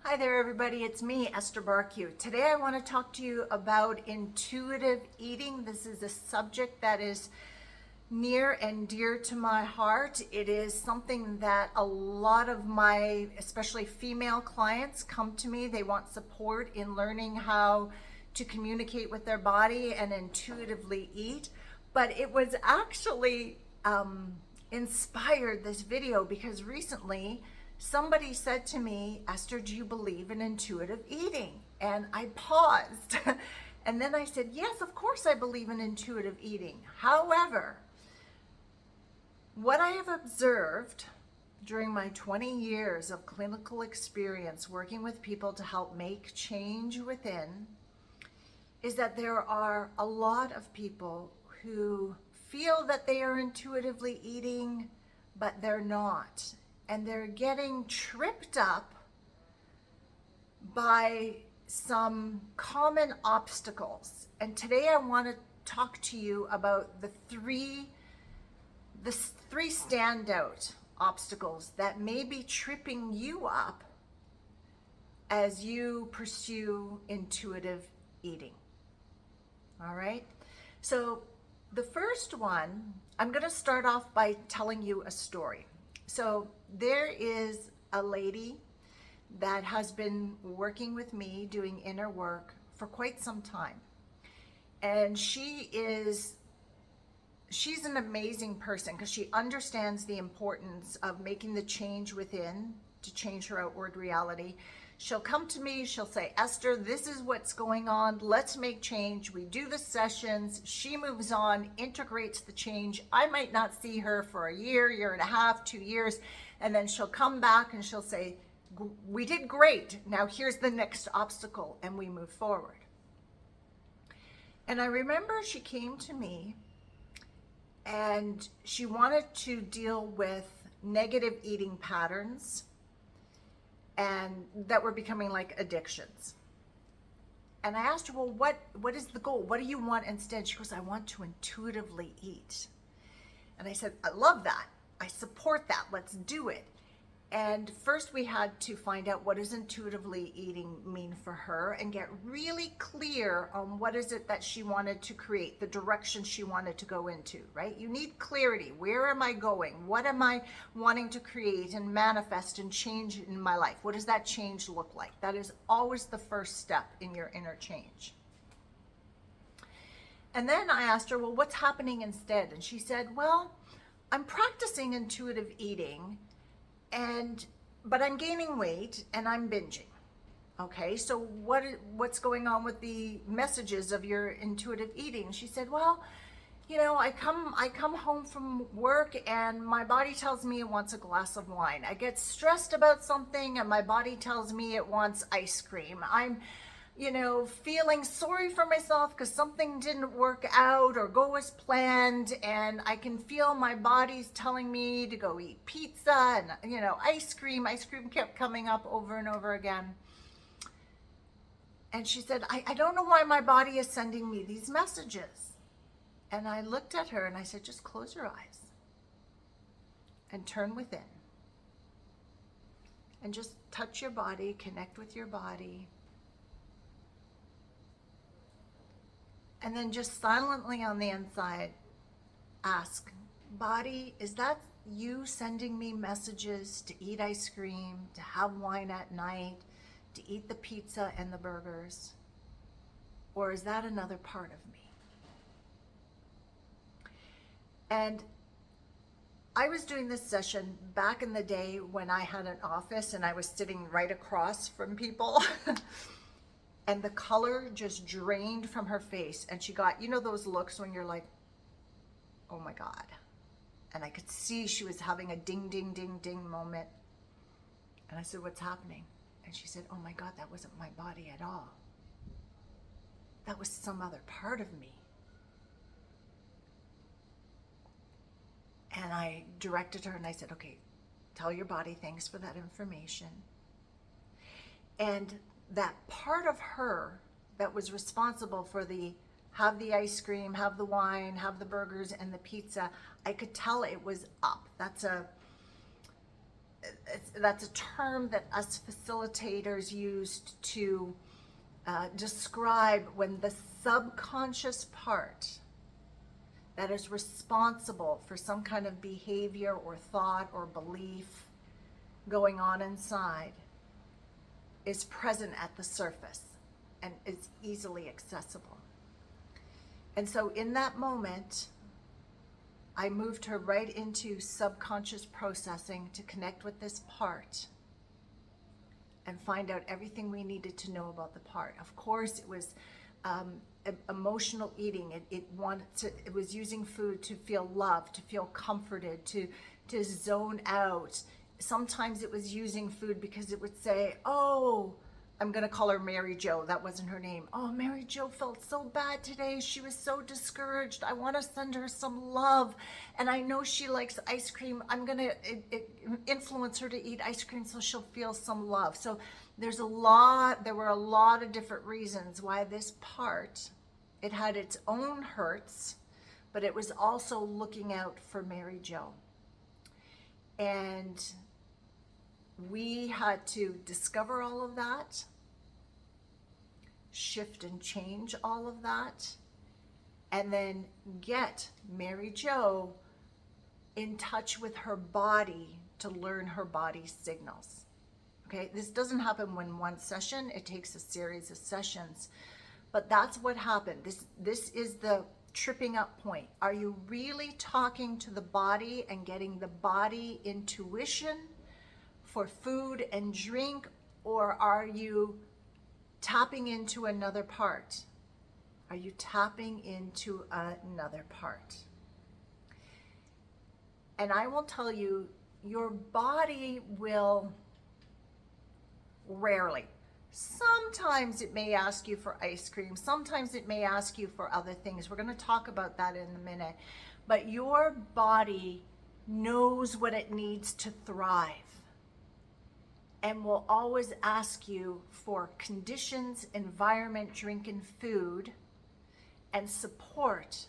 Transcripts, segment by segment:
Hi there, everybody. It's me, Esther Bartkiw. Today I want to talk to you about intuitive eating. This is a subject that is near and dear to my heart. It is something that a lot of my, especially female clients, come to me. They want support in learning how to communicate with their body and intuitively eat. But it was actually inspired, this video, because recently somebody said to me, Esther, do you believe in intuitive eating? And I paused. And then I said, yes, of course I believe in intuitive eating. However, what I have observed during my 20 years of clinical experience working with people to help make change within is that there are a lot of people who feel that they are intuitively eating, but they're not. And they're getting tripped up by some common obstacles. And today I want to talk to you about the three standout obstacles that may be tripping you up as you pursue intuitive eating. All right? So the first one, I'm going to start off by telling you a story. So there is a lady that has been working with me doing inner work for quite some time. And she's an amazing person because she understands the importance of making the change within to change her outward reality. She'll come to me, she'll say, Esther, this is what's going on. Let's make change. We do the sessions. She moves on, integrates the change. I might not see her for a year and a half, 2 years, and then she'll come back and she'll say, we did great. Now here's the next obstacle, and we move forward. And I remember she came to me and she wanted to deal with negative eating patterns and that were becoming like addictions. And I asked her, well, what is the goal? What do you want instead? She goes, I want to intuitively eat. And I said, I love that. I support that. Let's do it. And first we had to find out what does intuitively eating mean for her and get really clear on what is it that she wanted to create, the direction she wanted to go into, right? You need clarity. Where am I going? What am I wanting to create and manifest and change in my life? What does that change look like? That is always the first step in your inner change. And then I asked her, well, what's happening instead? And she said, well, I'm practicing intuitive eating, but I'm gaining weight and I'm binging. Okay, so what's going on with the messages of your intuitive eating? She said, well, you know, I come home from work and my body tells me it wants a glass of wine. I get stressed about something and my body tells me it wants ice cream. I'm feeling sorry for myself because something didn't work out or go as planned, and I can feel my body's telling me to go eat pizza and, ice cream. Ice cream kept coming up over and over again. And she said, I don't know why my body is sending me these messages. And I looked at her and I said, just close your eyes and turn within. And just touch your body, connect with your body. And then just silently on the inside, ask, body, is that you sending me messages to eat ice cream, to have wine at night, to eat the pizza and the burgers? Or is that another part of me? And I was doing this session back in the day when I had an office and I was sitting right across from people. And the color just drained from her face. And she got, those looks when you're like, oh my God. And I could see she was having a ding, ding, ding, ding moment. And I said, what's happening? And she said, oh my God, that wasn't my body at all. That was some other part of me. And I directed her and I said, okay, tell your body thanks for that information. And that part of her that was responsible for have the ice cream, have the wine, have the burgers and the pizza, I could tell it was up. that's a term that us facilitators used to describe when the subconscious part that is responsible for some kind of behavior or thought or belief going on inside is present at the surface and is easily accessible. And so in that moment, I moved her right into subconscious processing to connect with this part and find out everything we needed to know about the part. Of course, it was emotional eating. It was using food to feel loved, to feel comforted, to zone out. Sometimes it was using food because it would say, oh, I'm going to call her Mary Jo. That wasn't her name. Oh, Mary Jo felt so bad today. She was so discouraged. I want to send her some love. And I know she likes ice cream. I'm going to influence her to eat ice cream so she'll feel some love. So there were a lot of different reasons why this part, it had its own hurts, but it was also looking out for Mary Jo. And we had to discover all of that, shift and change all of that, and then get Mary Jo in touch with her body to learn her body's signals. Okay, this doesn't happen in one session. It takes a series of sessions, but that's what happened. This is the tripping up point. Are you really talking to the body and getting the body intuition for food and drink, or are you tapping into another part? Are you tapping into another part? And I will tell you, your body will rarely. Sometimes it may ask you for ice cream. Sometimes it may ask you for other things. We're going to talk about that in a minute. But your body knows what it needs to thrive and will always ask you for conditions, environment, drink, and food, and support.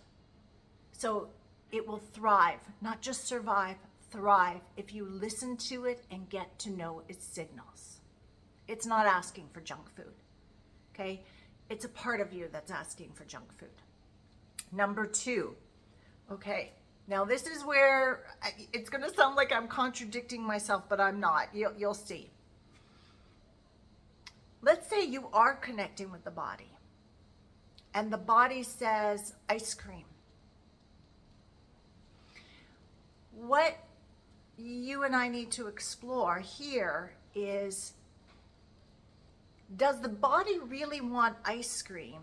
So it will thrive, not just survive, thrive if you listen to it and get to know its signals. It's not asking for junk food, okay? It's a part of you that's asking for junk food. Number 2, okay, now this is where it's gonna sound like I'm contradicting myself, but I'm not. You'll see. Let's say you are connecting with the body and the body says ice cream. What you and I need to explore here is, does the body really want ice cream,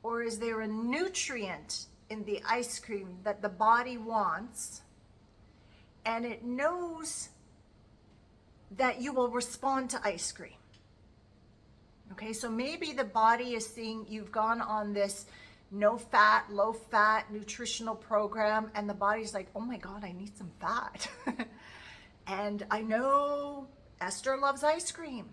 or is there a nutrient in the ice cream that the body wants and it knows that you will respond to ice cream? Okay, so maybe the body is seeing you've gone on this no fat, low fat nutritional program, and the body's like, oh my God, I need some fat. And I know Esther loves ice cream.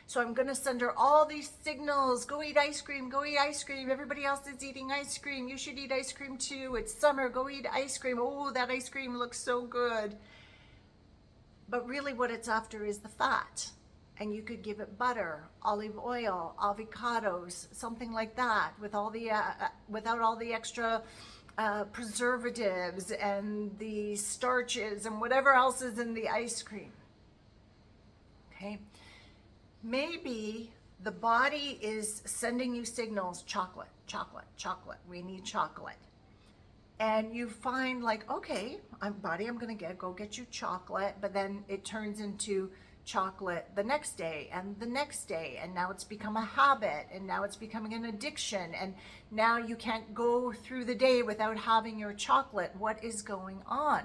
So I'm gonna send her all these signals. Go eat ice cream, go eat ice cream. Everybody else is eating ice cream. You should eat ice cream too. It's summer, go eat ice cream. Oh, that ice cream looks so good. But really what it's after is the fat. And you could give it butter, olive oil, avocados, something like that, with all the without all the extra preservatives and the starches and whatever else is in the ice cream. Okay, maybe the body is sending you signals: chocolate, chocolate, chocolate. We need chocolate. And you find like, okay, body, I'm gonna go get you chocolate, but then it turns into chocolate the next day and the next day, and now it's become a habit, and now it's becoming an addiction, and now you can't go through the day without having your chocolate. What is going on?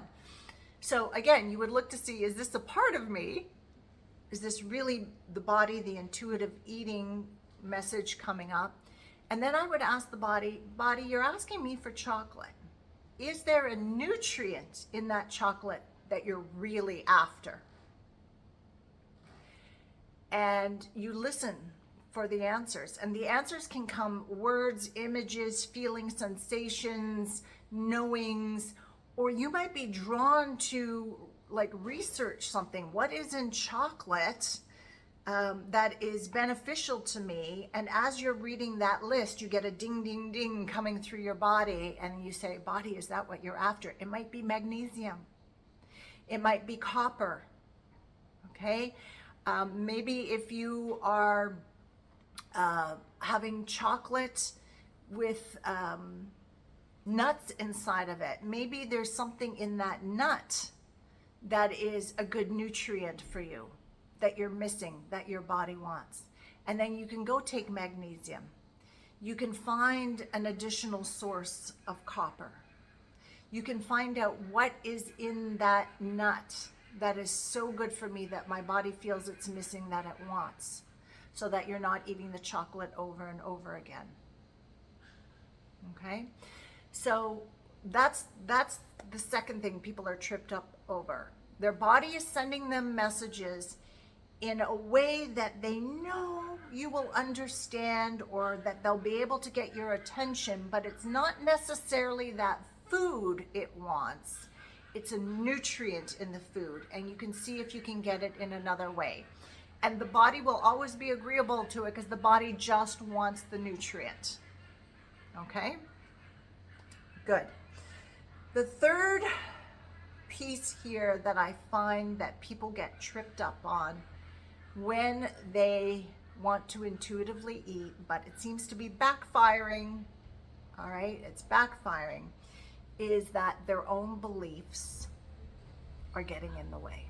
So again, you would look to see, is this a part of me? Is this really the body, the intuitive eating message coming up? And then I would ask the body, you're asking me for chocolate. Is there a nutrient in that chocolate that you're really after? And you listen for the answers. And the answers can come words, images, feelings, sensations, knowings, or you might be drawn to like research something. What is in chocolate that is beneficial to me? And as you're reading that list, you get a ding, ding, ding coming through your body, and you say, body, is that what you're after? It might be magnesium. It might be copper. Okay? Maybe if you are having chocolate with nuts inside of it, maybe there's something in that nut that is a good nutrient for you, that you're missing, that your body wants. And then you can go take magnesium. You can find an additional source of copper. You can find out what is in that nut that is so good for me that my body feels it's missing, that it wants, so that you're not eating the chocolate over and over again. Okay? So that's the second thing people are tripped up over. Their body is sending them messages in a way that they know you will understand, or that they'll be able to get your attention, but it's not necessarily that food it wants. It's a nutrient in the food, and you can see if you can get it in another way. And the body will always be agreeable to it because the body just wants the nutrient. Okay? Good. The third piece here that I find that people get tripped up on when they want to intuitively eat, but it seems to be backfiring, all right, it's backfiring, is that their own beliefs are getting in the way.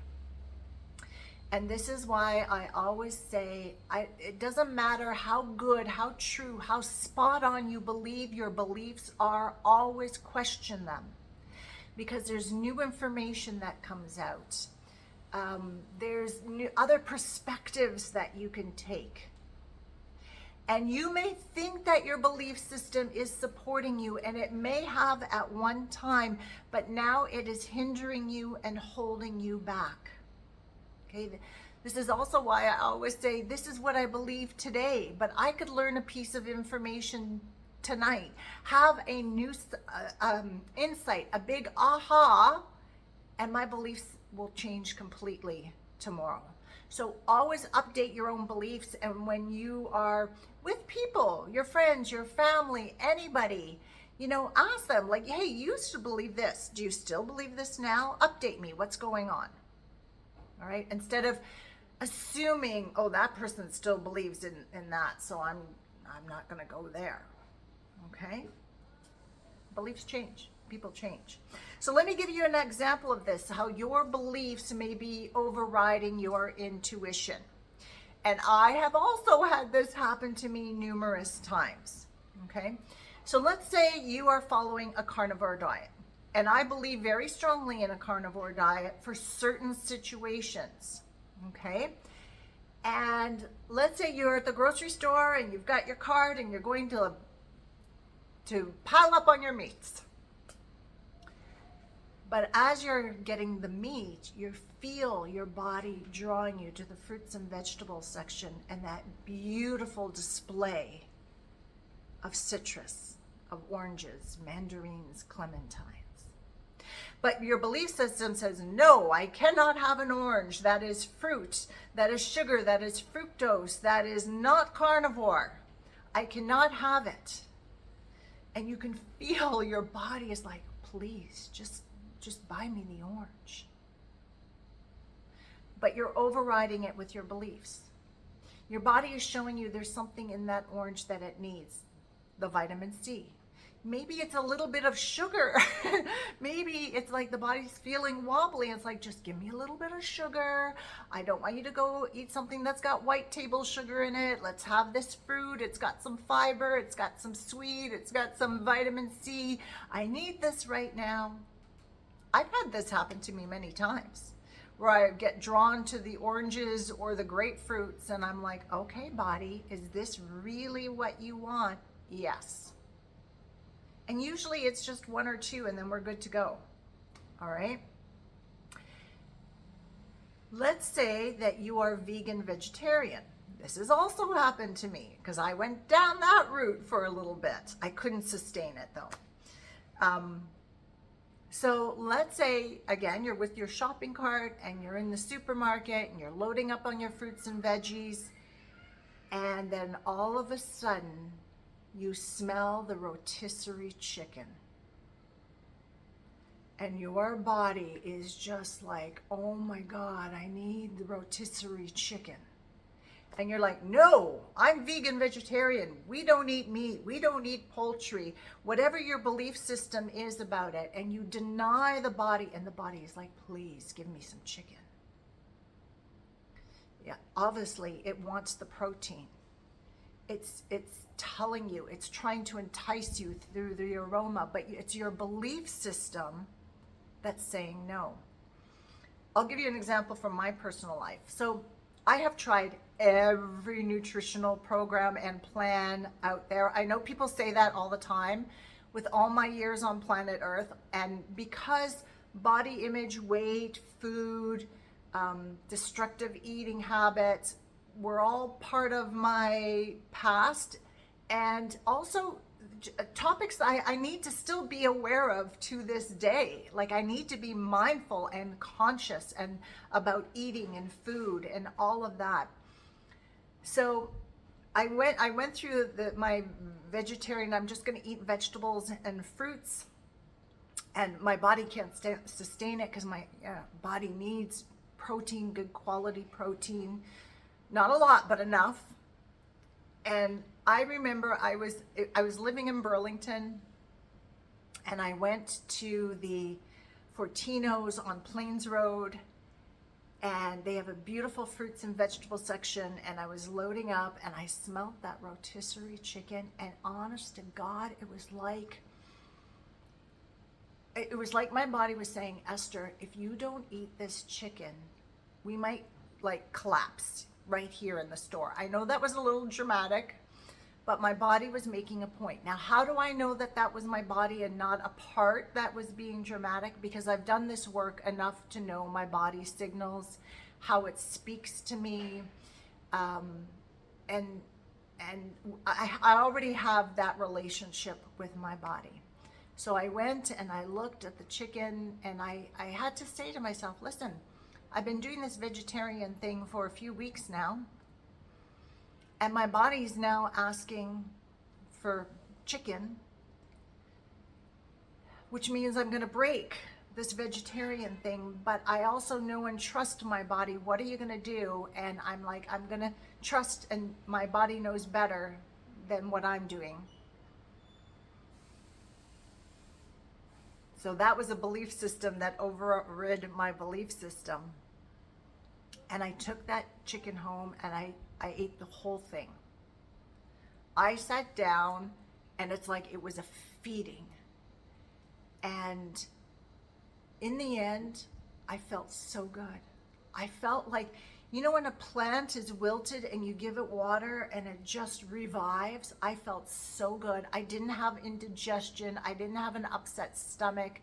And this is why I always say, it doesn't matter how good, how true, how spot on you believe your beliefs are, always question them. Because there's new information that comes out. There's other perspectives that you can take. And you may think that your belief system is supporting you, and it may have at one time, but now it is hindering you and holding you back. Okay, this is also why I always say, this is what I believe today, but I could learn a piece of information tonight, have a new insight, a big aha, and my beliefs will change completely tomorrow. So always update your own beliefs, and when you are with people, your friends, your family, anybody, you know, ask them, like, hey, you used to believe this. Do you still believe this now? Update me. What's going on? All right? Instead of assuming, oh, that person still believes in that, so I'm not going to go there. Okay? Beliefs change. People change. So let me give you an example of this, how your beliefs may be overriding your intuition. And I have also had this happen to me numerous times. Okay? So let's say you are following a carnivore diet. And I believe very strongly in a carnivore diet for certain situations. Okay? And let's say you're at the grocery store and you've got your cart and you're going to pile up on your meats. But as you're getting the meat, you feel your body drawing you to the fruits and vegetables section and that beautiful display of citrus, of oranges, mandarins, clementines. But your belief system says, no, I cannot have an orange. That is fruit, that is sugar, that is fructose, that is not carnivore. I cannot have it. And you can feel your body is like, please, just buy me the orange. But you're overriding it with your beliefs. Your body is showing you there's something in that orange that it needs. The vitamin C. Maybe it's a little bit of sugar. Maybe it's like the body's feeling wobbly. It's like, just give me a little bit of sugar. I don't want you to go eat something that's got white table sugar in it. Let's have this fruit. It's got some fiber. It's got some sweet. It's got some vitamin C. I need this right now. I've had this happen to me many times, where I get drawn to the oranges or the grapefruits, and I'm like, okay, body, is this really what you want? Yes. And usually it's just one or two, and then we're good to go. All right? Let's say that you are vegan vegetarian. This has also happened to me, because I went down that route for a little bit. I couldn't sustain it, though. So let's say, again, you're with your shopping cart and you're in the supermarket and you're loading up on your fruits and veggies, and then all of a sudden you smell the rotisserie chicken. And your body is just like, oh my God, I need the rotisserie chicken. And you're like, no, I'm vegan, vegetarian. We don't eat meat. We don't eat poultry. Whatever your belief system is about it. And you deny the body, and the body is like, please give me some chicken. Yeah, obviously it wants the protein. It's telling you, it's trying to entice you through the aroma, but it's your belief system that's saying no. I'll give you an example from my personal life. So I have tried every nutritional program and plan out there. I know people say that all the time with all my years on planet Earth, and because body image, weight, food, destructive eating habits were all part of my past, and also topics I need to still be aware of to this day. Like, I need to be mindful and conscious and about eating and food and all of that. So I went through my vegetarian, I'm just going to eat vegetables and fruits, and my body can't sustain it because my body needs protein, good quality protein, not a lot, but enough. And I remember I was living in Burlington, and I went to the Fortino's on Plains Road, and they have a beautiful fruits and vegetable section, and I was loading up and I smelled that rotisserie chicken, and honest to God, it was like my body was saying, Esther, if you don't eat this chicken, we might like collapse right here in the store. I know that was a little dramatic, but my body was making a point. Now, how do I know that that was my body and not a part that was being dramatic? Because I've done this work enough to know my body signals, how it speaks to me, and I already have that relationship with my body. So I went and I looked at the chicken, and I had to say to myself, listen, I've been doing this vegetarian thing for a few weeks now, and my body's now asking for chicken, which means I'm going to break this vegetarian thing. But I also know and trust my body. What are you going to do? And I'm like, I'm going to trust, and my body knows better than what I'm doing. So that was a belief system that overrid my belief system. And I took that chicken home and I ate the whole thing. I sat down, and it's like it was a feeding. And in the end, I felt so good. I felt like, you know, when a plant is wilted and you give it water and it just revives, I felt so good. I didn't have indigestion. I didn't have an upset stomach.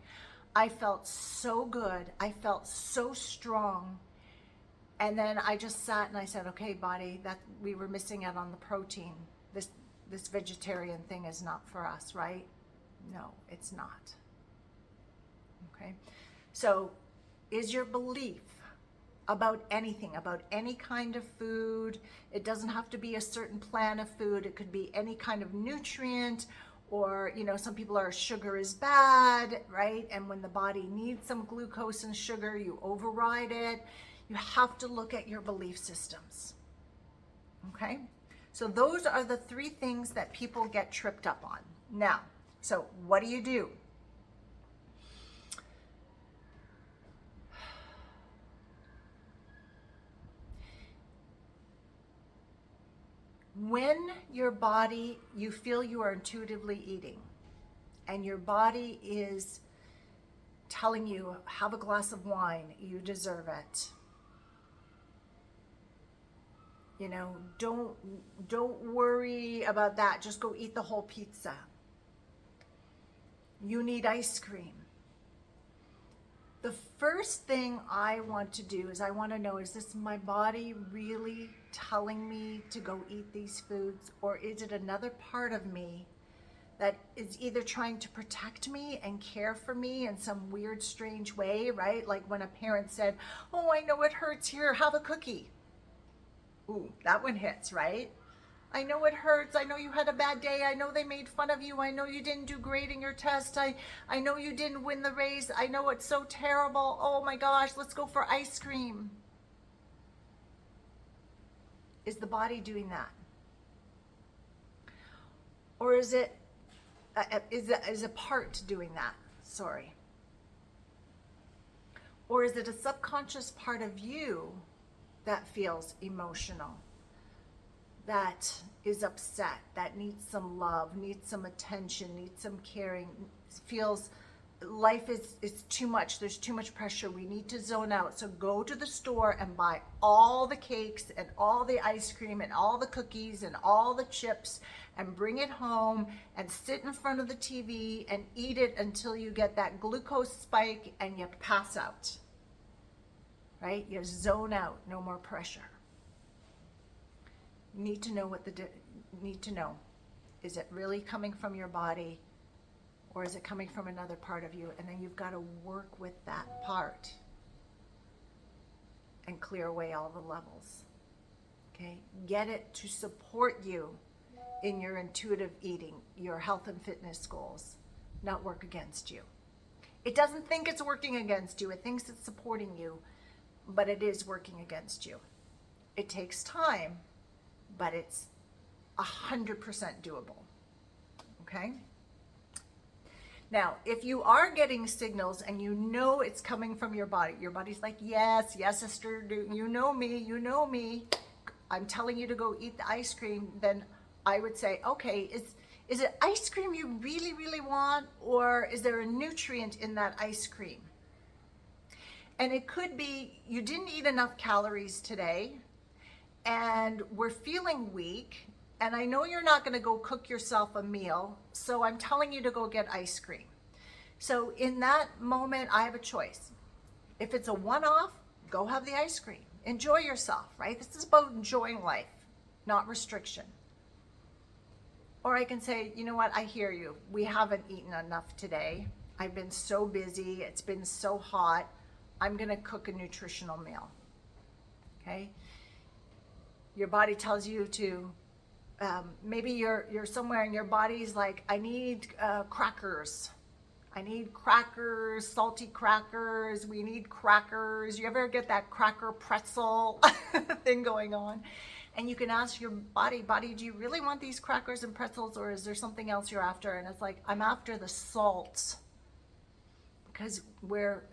I felt so good. I felt so strong. And then I just sat and I said, okay, body, that we were missing out on the protein. This vegetarian thing is not for us, right? No, it's not. Okay. So is your belief about anything, about any kind of food? It doesn't have to be a certain plan of food. It could be any kind of nutrient, or, you know, some people are sugar is bad, right? And when the body needs some glucose and sugar, you override it. You have to look at your belief systems. Okay? So those are the three things that people get tripped up on. Now, so what do? When your body, you feel you are intuitively eating, and your body is telling you, have a glass of wine, you deserve it. You know, don't worry about that. Just go eat the whole pizza. You need ice cream. The first thing I want to do is I want to know, is this my body really telling me to go eat these foods? Or is it another part of me that is either trying to protect me and care for me in some weird, strange way, right? Like when a parent said, oh, I know it hurts here, have a cookie. Ooh, that one hits, right? I know it hurts. I know you had a bad day. I know they made fun of you. I know you didn't do great in your test. I know you didn't win the race. I know it's so terrible. Oh my gosh, let's go for ice cream. Is the body doing that? Or is it is a part doing that? Sorry. Or is it a subconscious part of you that feels emotional, that is upset, that needs some love, needs some attention, needs some caring, feels life is too much, there's too much pressure, we need to zone out. So go to the store and buy all the cakes and all the ice cream and all the cookies and all the chips and bring it home and sit in front of the TV and eat it until you get that glucose spike and you pass out, right? You zone out, no more pressure. You need to know is it really coming from your body, or is it coming from another part of you? And then you've got to work with that part and clear away all the levels. Okay? Get it to support you in your intuitive eating, your health and fitness goals, not work against you. It doesn't think it's working against you. It thinks it's supporting you, but it is working against you. It takes time, but it's 100% doable. Okay? Now, if you are getting signals and you know it's coming from your body's like, yes, Esther, you know me, I'm telling you to go eat the ice cream, then I would say, okay, is it ice cream you really, really want, or is there a nutrient in that ice cream? And it could be you didn't eat enough calories today, and we're feeling weak, and I know you're not going to go cook yourself a meal, so I'm telling you to go get ice cream. So in that moment, I have a choice. If it's a one-off, go have the ice cream. Enjoy yourself, right? This is about enjoying life, not restriction. Or I can say, you know what, I hear you. We haven't eaten enough today. I've been so busy. It's been so hot. I'm going to cook a nutritional meal. Okay? Your body tells you to, maybe you're somewhere and your body's like, I need crackers. I need crackers, salty crackers. We need crackers. You ever get that cracker pretzel thing going on? And you can ask your body, do you really want these crackers and pretzels, or is there something else you're after? And it's like, I'm after the salt. Because we're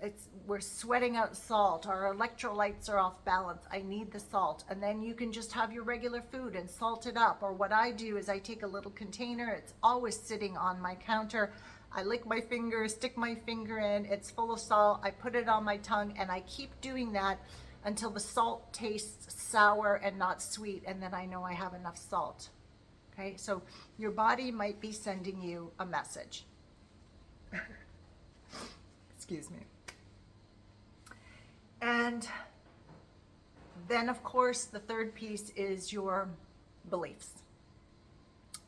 sweating out salt, our electrolytes are off balance. I need the salt. And then you can just have your regular food and salt it up. Or what I do is I take a little container, it's always sitting on my counter. I lick my finger, stick my finger in, it's full of salt, I put it on my tongue, and I keep doing that until the salt tastes sour and not sweet, and then I know I have enough salt. Okay, so your body might be sending you a message. Excuse me. And then, of course, the third piece is your beliefs.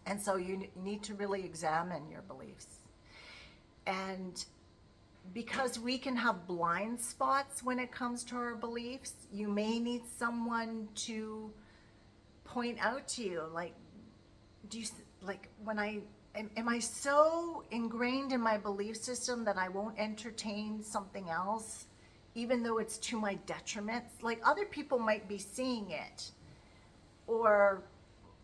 And so you need to really examine your beliefs. And because we can have blind spots when it comes to our beliefs, you may need someone to point out to you, like, am I so ingrained in my belief system that I won't entertain something else, even though it's to my detriment? Like, other people might be seeing it. Or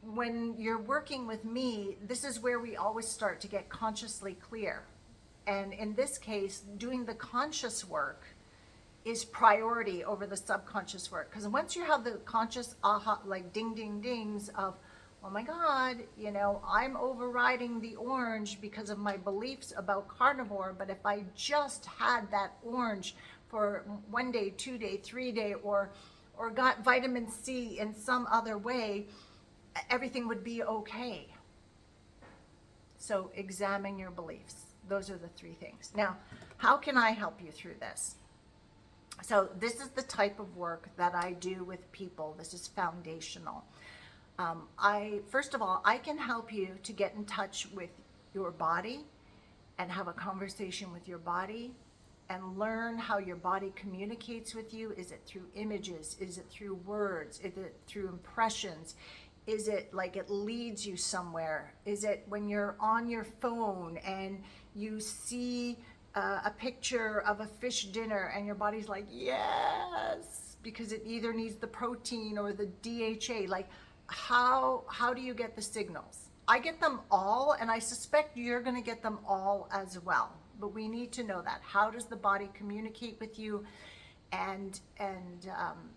when you're working with me, this is where we always start to get consciously clear. And in this case, doing the conscious work is priority over the subconscious work. Because once you have the conscious aha, like ding, ding, dings of, oh my God, I'm overriding the orange because of my beliefs about carnivore, but if I just had that orange for 1 day, 2 day, 3 day, or got vitamin C in some other way, everything would be okay. So examine your beliefs. Those are the three things. Now, how can I help you through this? So this is the type of work that I do with people. This is foundational. First of all, I can help you to get in touch with your body and have a conversation with your body and learn how your body communicates with you. Is it through images? Is it through words? Is it through impressions? Is it like it leads you somewhere? Is it when you're on your phone and you see a picture of a fish dinner and your body's like, yes, because it either needs the protein or the DHA? Like, how do you get the signals? I get them all, and I suspect you're going to get them all as well. But we need to know that. How does the body communicate with you? And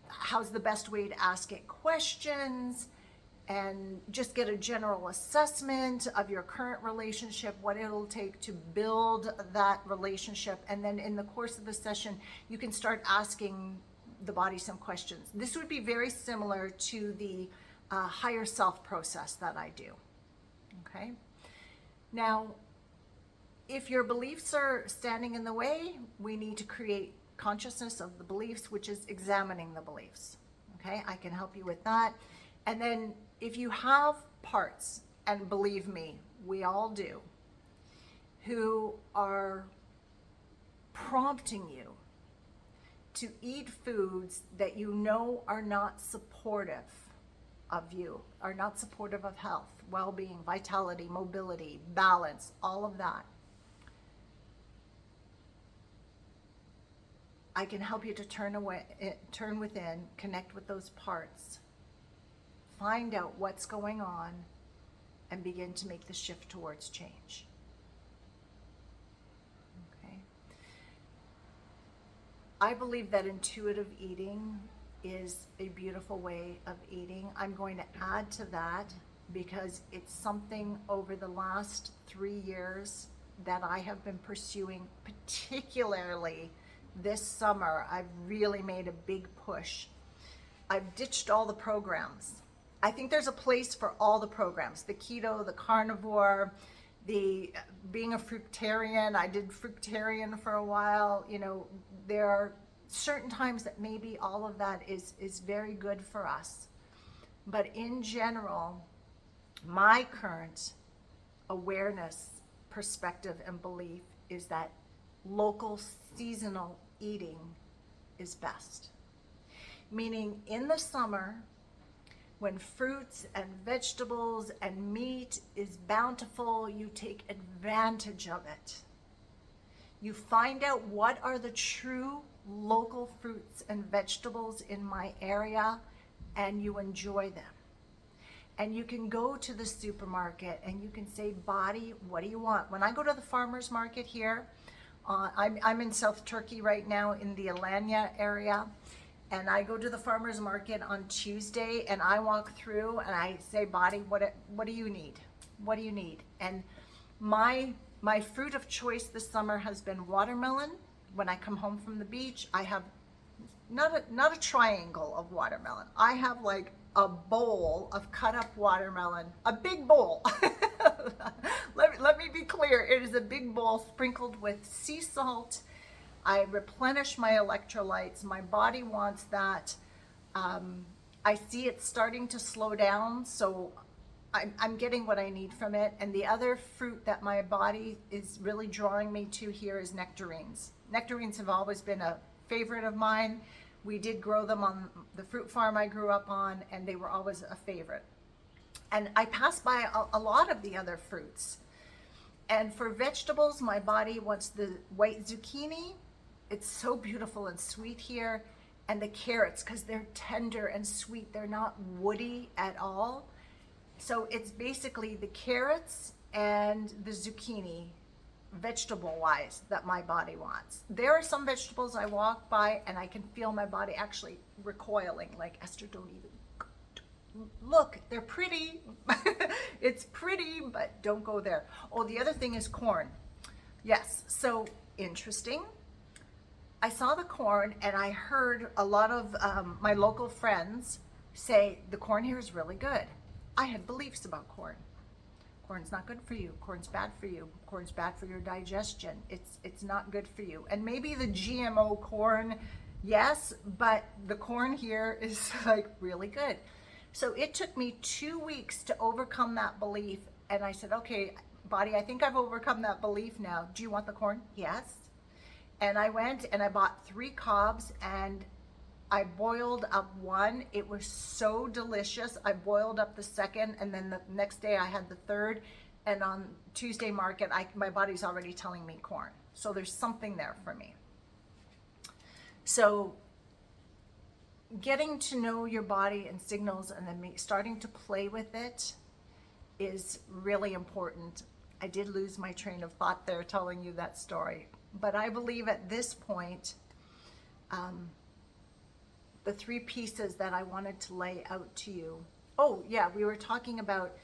how's the best way to ask it questions? And just get a general assessment of your current relationship, what it'll take to build that relationship. And then in the course of the session, you can start asking the body some questions. This would be very similar to the higher self process that I do. Okay. Now, if your beliefs are standing in the way, we need to create consciousness of the beliefs, which is examining the beliefs. Okay, I can help you with that. And then if you have parts, and believe me, we all do, who are prompting you to eat foods that you know are not supportive of you, are not supportive of health, well-being, vitality, mobility, balance, all of that, I can help you to turn within, connect with those parts, find out what's going on, and begin to make the shift towards change. Okay. I believe that intuitive eating is a beautiful way of eating. I'm going to add to that because it's something over the last 3 years that I have been pursuing, particularly this summer. I've really made a big push. I've ditched all the programs. I think there's a place for all the programs, the keto, the carnivore, the being a fruitarian. I did fruitarian for a while. You know, there are certain times that maybe all of that is very good for us. But in general, my current awareness, perspective, and belief is that local seasonal eating is best. Meaning in the summer, when fruits and vegetables and meat is bountiful, you take advantage of it. You find out what are the true local fruits and vegetables in my area, and you enjoy them. And you can go to the supermarket and you can say, body, what do you want? When I go to the farmer's market here, I'm in South Turkey right now in the Alanya area, and I go to the farmer's market on Tuesday and I walk through and I say, body, what do you need? What do you need? And my fruit of choice this summer has been watermelon. When I come home from the beach, I have not a triangle of watermelon. I have like a bowl of cut up watermelon, a big bowl. Let me be clear, it is a big bowl sprinkled with sea salt. I replenish my electrolytes. My body wants that. I see it starting to slow down, so I'm getting what I need from it. And the other fruit that my body is really drawing me to here is nectarines. Nectarines have always been a favorite of mine. We did grow them on the fruit farm I grew up on, and they were always a favorite. And I pass by a lot of the other fruits. And for vegetables, my body wants the white zucchini. It's so beautiful and sweet here. And the carrots, because they're tender and sweet. They're not woody at all. So it's basically the carrots and the zucchini, vegetable-wise, that my body wants. There are some vegetables I walk by and I can feel my body actually recoiling, like, Esther, don't even look, they're pretty. It's pretty, but don't go there. Oh, the other thing is corn. Yes, so interesting. I saw the corn and I heard a lot of my local friends say the corn here is really good. I had beliefs about corn. Corn's not good for you. Corn's bad for you. Corn's bad for your digestion. It's not good for you. And maybe the GMO corn, yes, but the corn here is like really good. So it took me 2 weeks to overcome that belief. And I said, okay, body, I think I've overcome that belief now. Do you want the corn? Yes. And I went and I bought 3 cobs and I boiled up one. It was so delicious. I boiled up the second, and then the next day I had the third. And on Tuesday market, my body's already telling me corn. So there's something there for me. So getting to know your body and signals and then starting to play with it is really important. I did lose my train of thought there telling you that story. But I believe at this point, the 3 pieces that I wanted to lay out to you. Oh yeah, we were talking about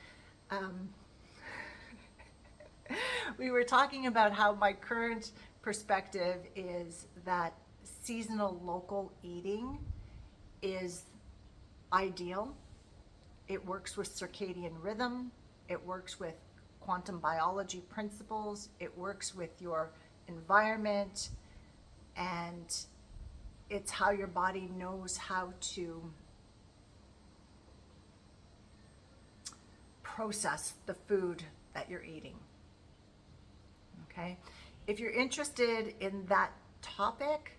how my current perspective is that seasonal local eating is ideal. It works with circadian rhythm. It works with quantum biology principles. It works with your environment, and it's how your body knows how to process the food that you're eating. Okay? If you're interested in that topic,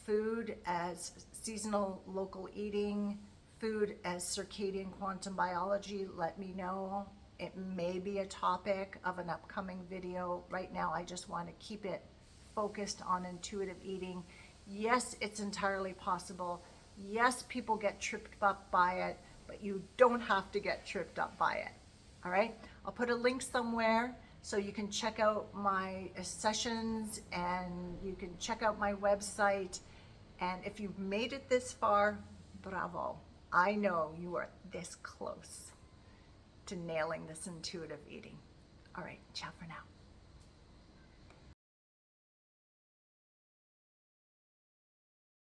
food as seasonal local eating, food as circadian quantum biology, let me know. It may be a topic of an upcoming video. Right now, I just want to keep it focused on intuitive eating. Yes, it's entirely possible. Yes, people get tripped up by it, but you don't have to get tripped up by it. All right? I'll put a link somewhere so you can check out my sessions and you can check out my website. And if you've made it this far, bravo. I know you are this close to nailing this intuitive eating. All right, ciao for now.